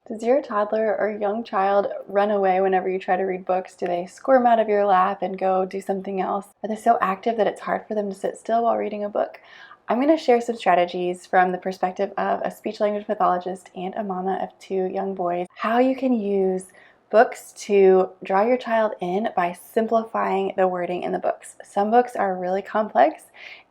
Does your toddler or young child run away whenever you try to read books? Do they squirm out of your lap and go do something else? Are they so active that it's hard for them to sit still while reading a book? I'm going to share some strategies from the perspective of a speech language pathologist and a mama of 2 young boys, how you can use books to draw your child in by simplifying the wording in the books. Some books are really complex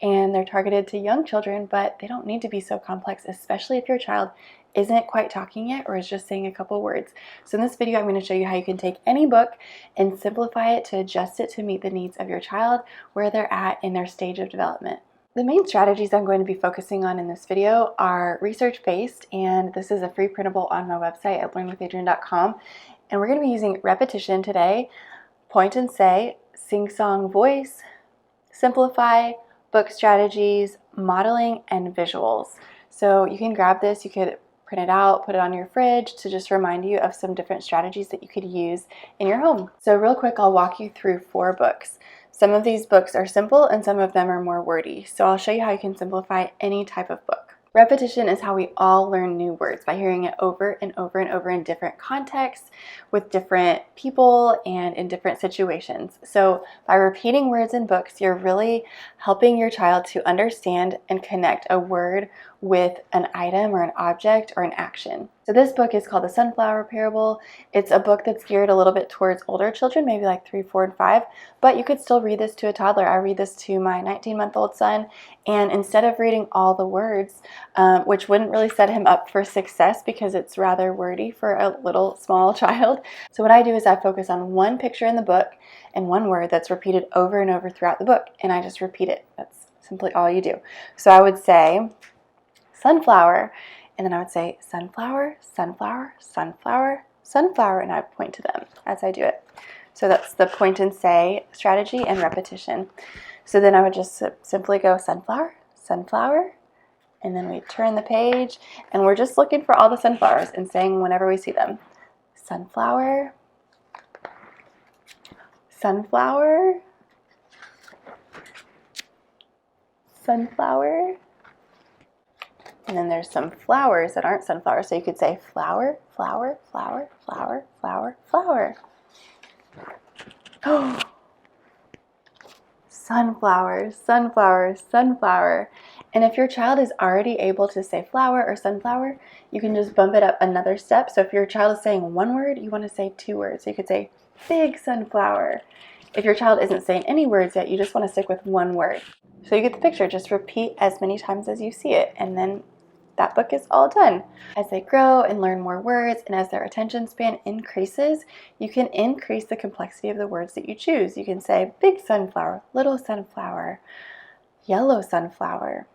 and they're targeted to young children, but they don't need to be so complex, especially if your child isn't quite talking yet or is just saying a couple words. So in this video, I'm going to show you how you can take any book and simplify it to adjust it to meet the needs of your child, where they're at in their stage of development. The main strategies I'm going to be focusing on in this video are research-based, and this is a free printable on my website at learnwithadrienne.com. And we're going to be using repetition today, point and say, sing-song voice, simplify, book strategies, modeling, and visuals. So you can grab this, you could print it out, put it on your fridge to just remind you of some different strategies that you could use in your home. So real quick, I'll walk you through 4 books. Some of these books are simple and some of them are more wordy. So I'll show you how you can simplify any type of book. Repetition is how we all learn new words, by hearing it over and over and over in different contexts, with different people, and in different situations. So by repeating words in books, you're really helping your child to understand and connect a word with an item or an object or an action. So this book is called The Sunflower Parable. It's a book that's geared a little bit towards older children, maybe like 3, 4, and 5, but you could still read this to a toddler. I read this to my 19-month-old son, and instead of reading all the words, which wouldn't really set him up for success because it's rather wordy for a little small child. So what I do is I focus on one picture in the book and one word that's repeated over and over throughout the book, and I just repeat it. That's simply all you do. So I would say sunflower, and then I would say sunflower, sunflower, sunflower, sunflower, and I would point to them as I do it. So that's the point and say strategy and repetition. So then I would just simply go sunflower, sunflower, and then we turn the page, and we're just looking for all the sunflowers and saying whenever we see them, sunflower, sunflower, sunflower. And then there's some flowers that aren't sunflowers, so you could say flower, flower, flower, flower, flower, flower. Oh, sunflower, sunflower, sunflower. And if your child is already able to say flower or sunflower, you can just bump it up another step. So if your child is saying one word, you want to say 2 words. So you could say big sunflower. If your child isn't saying any words yet, you just want to stick with one word. So you get the picture. Just repeat as many times as you see it, and then that book is all done. As they grow and learn more words, and as their attention span increases, you can increase the complexity of the words that you choose. You can say big sunflower, little sunflower, yellow sunflower.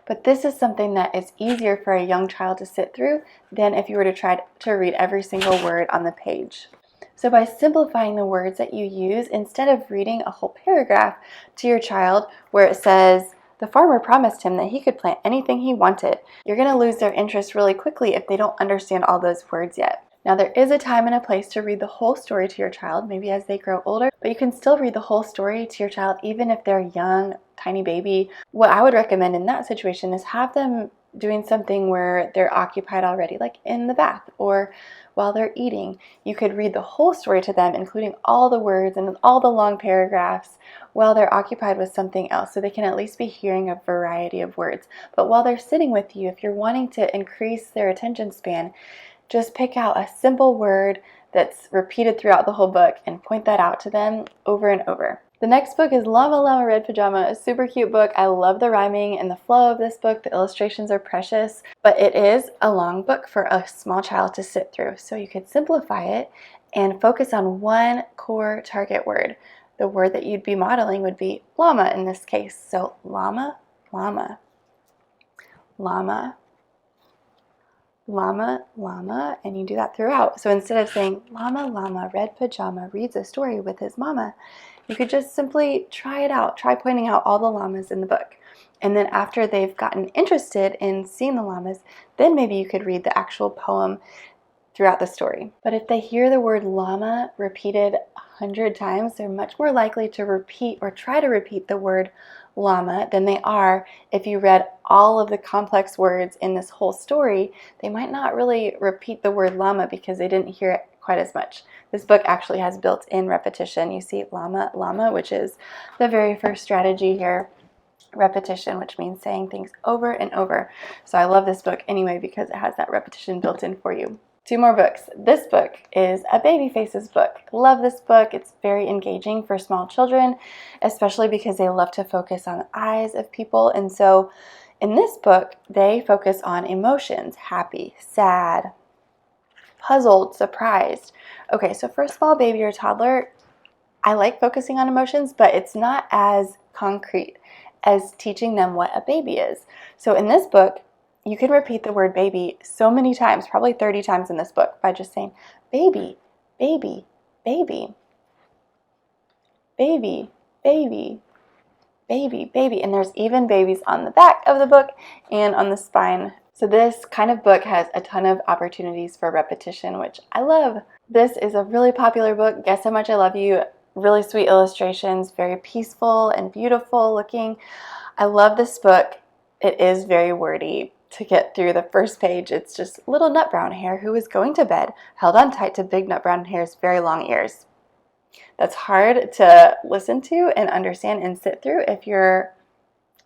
But this is something that is easier for a young child to sit through than if you were to try to read every single word on the page. So by simplifying the words that you use, instead of reading a whole paragraph to your child where it says, the farmer promised him that he could plant anything he wanted, you're going to lose their interest really quickly if they don't understand all those words yet. Now, there is a time and a place to read the whole story to your child, maybe as they grow older, but you can still read the whole story to your child even if they're young, tiny baby. What I would recommend in that situation is have them doing something where they're occupied already, like in the bath or while they're eating. You could read the whole story to them, including all the words and all the long paragraphs, while they're occupied with something else, so they can at least be hearing a variety of words. But while they're sitting with you, if you're wanting to increase their attention span, just pick out a simple word that's repeated throughout the whole book and point that out to them over and over. The next book is Llama, Llama, Red Pajama, a super cute book. I love the rhyming and the flow of this book. The illustrations are precious, but it is a long book for a small child to sit through. So you could simplify it and focus on one core target word. The word that you'd be modeling would be llama in this case. So llama, llama, llama, llama, llama, and you do that throughout. So instead of saying llama, llama, red pajama reads a story with his mama, you could just simply try it out. Try pointing out all the llamas in the book. And then after they've gotten interested in seeing the llamas, then maybe you could read the actual poem throughout the story. But if they hear the word llama repeated 100 times, they're much more likely to repeat or try to repeat the word llama than they are if you read all of the complex words in this whole story. They might not really repeat the word llama because they didn't hear it quite as much. This book actually has built-in repetition. You see llama, llama, which is the very first strategy here. Repetition, which means saying things over and over. So I love this book anyway because it has that repetition built in for you. 2 more books. This book is a baby faces book. Love this book. It's very engaging for small children, especially because they love to focus on the eyes of people. And so in this book, they focus on emotions: happy, sad, puzzled, surprised. Okay, so for a small baby or toddler, I like focusing on emotions, but it's not as concrete as teaching them what a baby is. So in this book, you can repeat the word baby so many times, probably 30 times in this book, by just saying baby, baby, baby, baby, baby, baby, baby. And there's even babies on the back of the book and on the spine. So this kind of book has a ton of opportunities for repetition, which I love. This is a really popular book. Guess How Much I Love You. Really sweet illustrations, very peaceful and beautiful looking. I love this book. It is very wordy. To get through the first page, it's just little nut brown hare who is going to bed, held on tight to big nut brown hare's very long ears. That's hard to listen to and understand and sit through if you're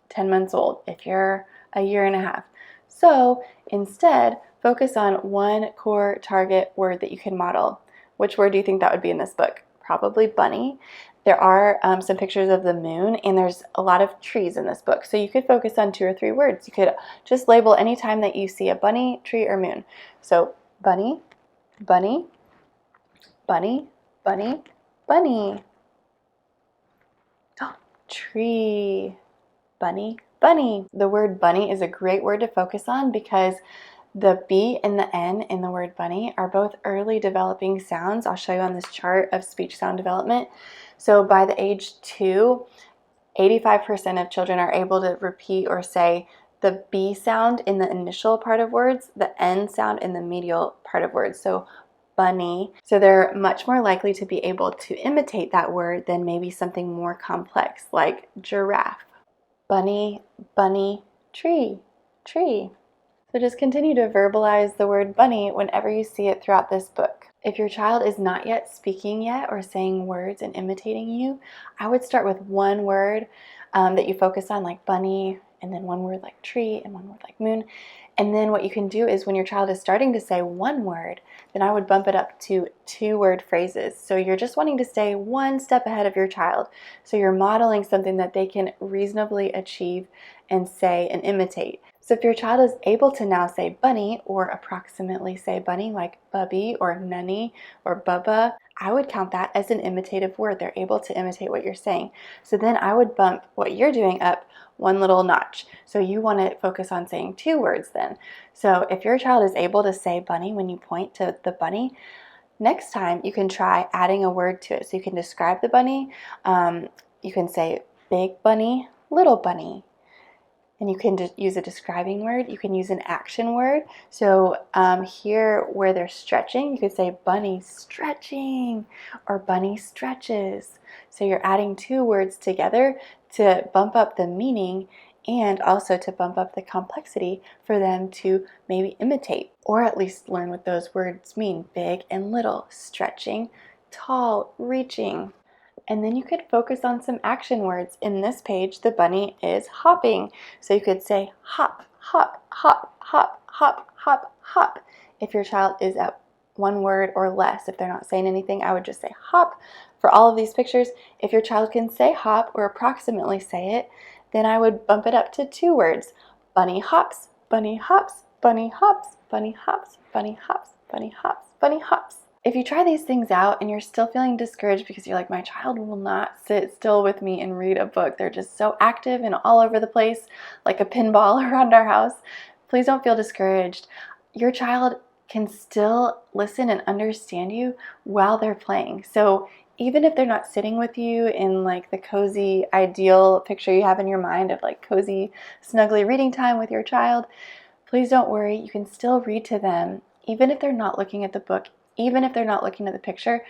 10 months old, if you're a year and a half. So instead, focus on one core target word that you can model. Which word do you think that would be in this book? Probably bunny. There are some pictures of the moon, and there's a lot of trees in this book. So you could focus on 2 or 3 words. You could just label any time that you see a bunny, tree, or moon. So bunny, bunny, bunny, bunny, bunny. Oh, tree, bunny, bunny. The word bunny is a great word to focus on because the B and the N in the word bunny are both early developing sounds. I'll show you on this chart of speech sound development. So by the age 2, 85% of children are able to repeat or say the B sound in the initial part of words, the N sound in the medial part of words. So bunny. So they're much more likely to be able to imitate that word than maybe something more complex like giraffe. Bunny, bunny, tree, tree. So just continue to verbalize the word bunny whenever you see it throughout this book. If your child is not yet speaking yet or saying words and imitating you, I would start with one word that you focus on, like bunny, and then one word like tree, and one word like moon. And then what you can do is when your child is starting to say one word, then I would bump it up to 2-word phrases. So you're just wanting to stay one step ahead of your child. So you're modeling something that they can reasonably achieve and say and imitate. So if your child is able to now say bunny or approximately say bunny like bubby or nunny or bubba, I would count that as an imitative word. They're able to imitate what you're saying. So then I would bump what you're doing up one little notch. So you want to focus on saying 2 words then. So if your child is able to say bunny when you point to the bunny, next time you can try adding a word to it. So you can describe the bunny. You can say big bunny, little bunny. And you can just use a describing word. You can use an action word. So here where they're stretching, you could say bunny stretching or bunny stretches. So you're adding 2 words together to bump up the meaning and also to bump up the complexity for them to maybe imitate or at least learn what those words mean. Big and little, stretching, tall, reaching. And then you could focus on some action words. In this page, the bunny is hopping. So you could say hop, hop, hop, hop, hop, hop, hop. If your child is at 1 word or less, if they're not saying anything, I would just say hop. For all of these pictures, if your child can say hop or approximately say it, then I would bump it up to 2 words. Bunny hops, bunny hops, bunny hops, bunny hops, bunny hops, bunny hops, bunny hops. If you try these things out and you're still feeling discouraged because you're like, my child will not sit still with me and read a book, they're just so active and all over the place, like a pinball around our house, please don't feel discouraged. Your child can still listen and understand you while they're playing. So even if they're not sitting with you in like the cozy ideal picture you have in your mind of like cozy, snuggly reading time with your child, please don't worry. You can still read to them even if they're not looking at the book. Even if they're not looking at the picture,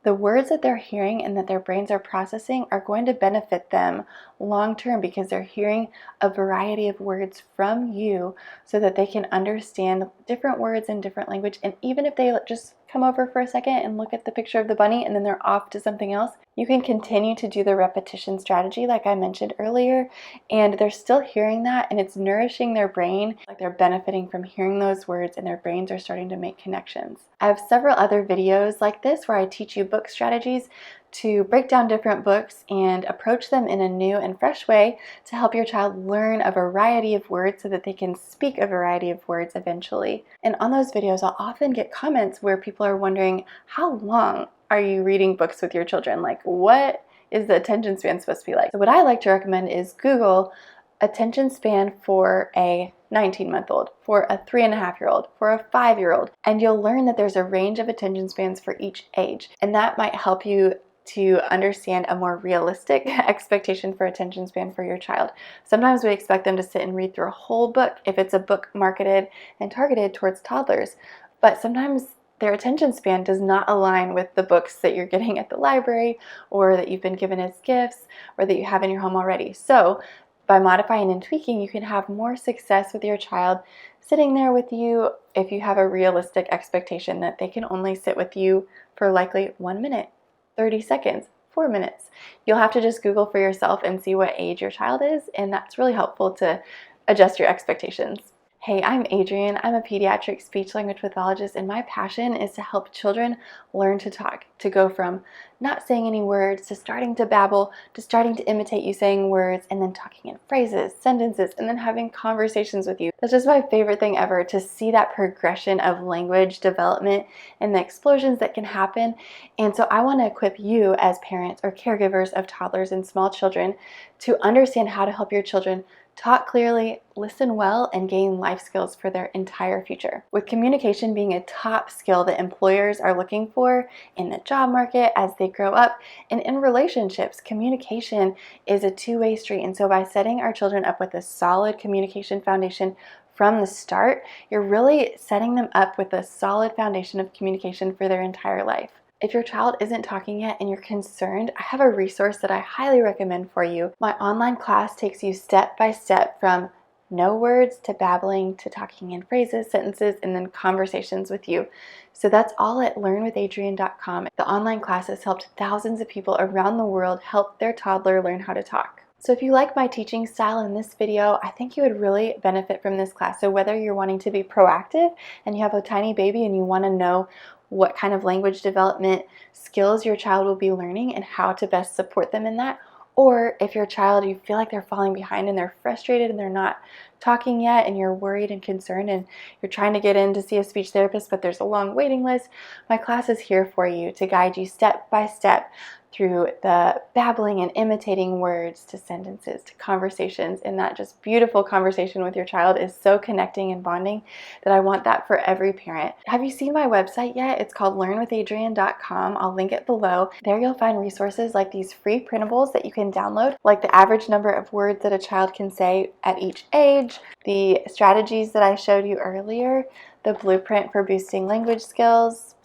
the words that they're hearing and that their brains are processing are going to benefit them long term because they're hearing a variety of words from you so that they can understand different words in different language. And even if they just come over for a second and look at the picture of the bunny and then they're off to something else, you can continue to do the repetition strategy like I mentioned earlier, and they're still hearing that and it's nourishing their brain, like they're benefiting from hearing those words and their brains are starting to make connections. I have several other videos like this where I teach you book strategies to break down different books and approach them in a new and fresh way to help your child learn a variety of words so that they can speak a variety of words eventually. And on those videos, I'll often get comments where people are wondering, how long are you reading books with your children? Like, what is the attention span supposed to be like? So what I like to recommend is Google attention span for a 19-month-old, for a 3.5-year-old, for a 5-year-old, and you'll learn that there's a range of attention spans for each age, and that might help you to understand a more realistic expectation for attention span for your child. Sometimes we expect them to sit and read through a whole book if it's a book marketed and targeted towards toddlers, but sometimes their attention span does not align with the books that you're getting at the library or that you've been given as gifts or that you have in your home already. So by modifying and tweaking, you can have more success with your child sitting there with you if you have a realistic expectation that they can only sit with you for likely 1 minute, 30 seconds, 4 minutes. You'll have to just Google for yourself and see what age your child is, and that's really helpful to adjust your expectations. Hey, I'm Adrienne. I'm a pediatric speech language pathologist, and my passion is to help children learn to talk, to go from not saying any words to starting to babble, to starting to imitate you saying words, and then talking in phrases, sentences, and then having conversations with you. That's just my favorite thing ever, to see that progression of language development and the explosions that can happen. And so I want to equip you as parents or caregivers of toddlers and small children to understand how to help your children talk clearly, listen well, and gain life skills for their entire future. With communication being a top skill that employers are looking for in the job market as they grow up, and in relationships, communication is a two-way street. And so by setting our children up with a solid communication foundation from the start, you're really setting them up with a solid foundation of communication for their entire life. If your child isn't talking yet and you're concerned, I have a resource that I highly recommend for you. My online class takes you step by step from no words to babbling to talking in phrases, sentences, and then conversations with you. So that's all at learnwithadrienne.com. The online class has helped thousands of people around the world help their toddler learn how to talk. So if you like my teaching style in this video, I think you would really benefit from this class. So whether you're wanting to be proactive and you have a tiny baby and you want to know what kind of language development skills your child will be learning and how to best support them in that, or if your child, you feel like they're falling behind and they're frustrated and they're not talking yet and you're worried and concerned and you're trying to get in to see a speech therapist but there's a long waiting list, my class is here for you to guide you step by step through the babbling and imitating words to sentences to conversations, and that just beautiful conversation with your child is so connecting and bonding that I want that for every parent. Have you seen my website yet? It's called learnwithadrienne.com. I'll link it below. There you'll find resources like these free printables that you can download, like the average number of words that a child can say at each age, the strategies that I showed you earlier, the blueprint for boosting language skills,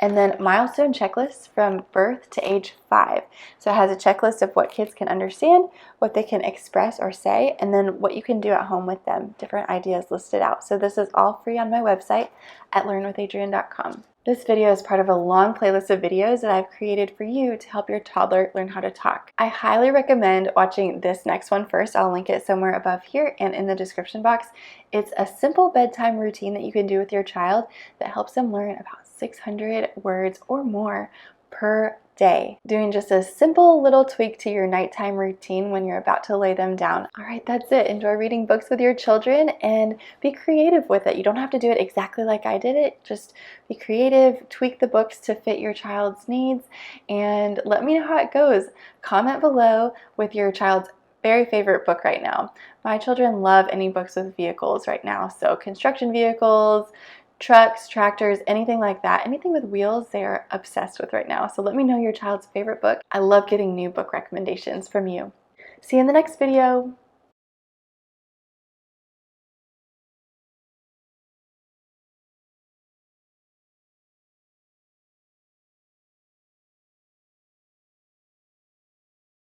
and then milestone checklists from birth to age 5. So it has a checklist of what kids can understand, what they can express or say, and then what you can do at home with them, different ideas listed out. So this is all free on my website at learnwithadrienne.com. This video is part of a long playlist of videos that I've created for you to help your toddler learn how to talk. I highly recommend watching this next one first. I'll link it somewhere above here and in the description box. It's a simple bedtime routine that you can do with your child that helps them learn about 600 words or more per day, doing just a simple little tweak to your nighttime routine when you're about to lay them down. All right, that's it. Enjoy reading books with your children and be creative with it. You don't have to do it exactly like I did it. Just be creative, tweak the books to fit your child's needs, and let me know how it goes. Comment below with your child's very favorite book right now. My children love any books with vehicles right now, so construction vehicles, trucks, tractors, anything like that. Anything with wheels, they're obsessed with right now. So let me know your child's favorite book. I love getting new book recommendations from you. See you in the next video.